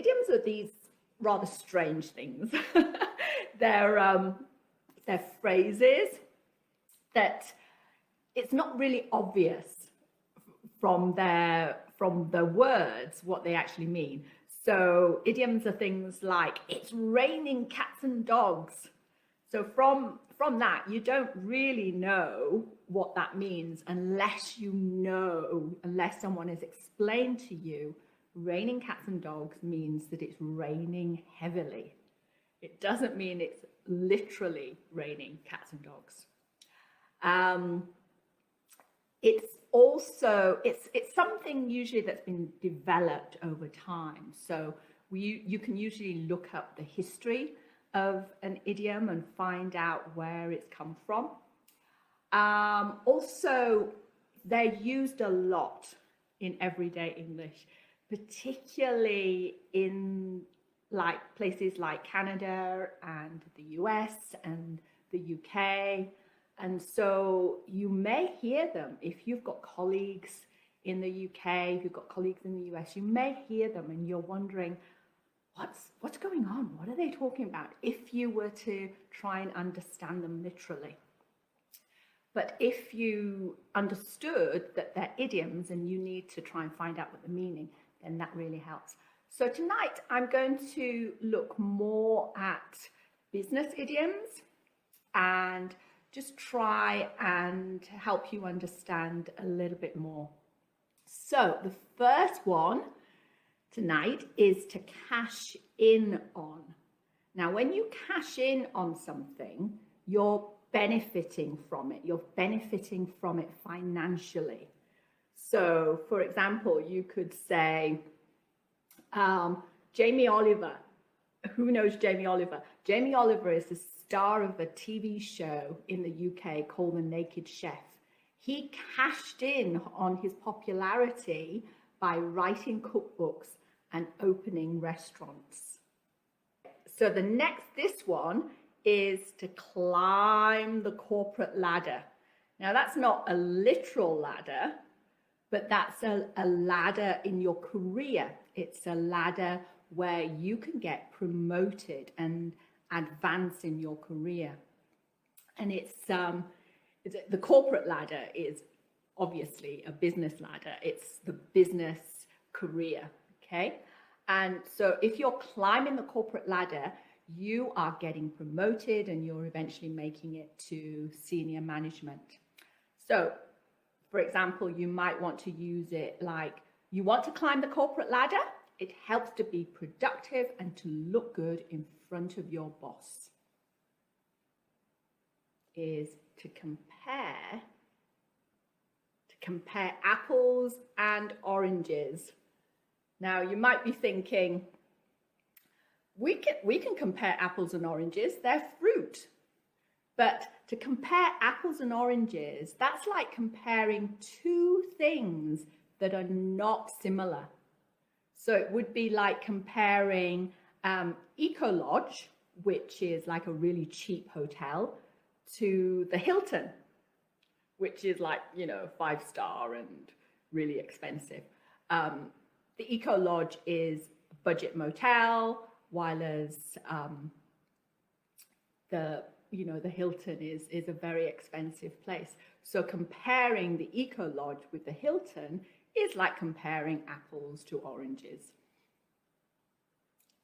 idioms are these rather strange things. They're phrases that it's not really obvious from the words what they actually mean. So idioms are things like, it's raining cats and dogs. So from that, you don't really know what that means unless someone has explained to you, raining cats and dogs means that it's raining heavily. It doesn't mean it's literally raining cats and dogs. It's something usually that's been developed over time. So you can usually look up the history of an idiom and find out where it's come from. Also, they're used a lot in everyday English, particularly in places like Canada and the US and the UK. And so you may hear them if you've got colleagues in the UK, if you've got colleagues in the US, you may hear them and you're wondering, what's going on? What are they talking about? If you were to try and understand them literally. But if you understood that they're idioms and you need to try and find out what the meaning, then that really helps. So tonight I'm going to look more at business idioms and just try and help you understand a little bit more. So the first one tonight is to cash in on. Now, when you cash in on something, you're benefiting from it. You're benefiting from it financially. So, for example, you could say, Jamie Oliver. Who knows Jamie Oliver? Jamie Oliver is the star of a TV show in the UK called The Naked Chef. He cashed in on his popularity by writing cookbooks and opening restaurants. So this one is to climb the corporate ladder. Now that's not a literal ladder, but that's a ladder in your career. It's a ladder where you can get promoted and advance in your career. And the corporate ladder is obviously a business ladder. It's the business career, okay? And so if you're climbing the corporate ladder, you are getting promoted and you're eventually making it to senior management. So, for example, you might want to use it like, you want to climb the corporate ladder? It helps to be productive and to look good in front of your boss. Is to compare apples and oranges. Now, you might be thinking, we can compare apples and oranges, they're fruit. But to compare apples and oranges, that's like comparing two things that are not similar. So it would be like comparing Eco Lodge, which is like a really cheap hotel, to the Hilton, which is like, 5-star and really expensive. The Eco Lodge is a budget motel, while as the Hilton is a very expensive place. So comparing the Eco Lodge with the Hilton is like comparing apples to oranges.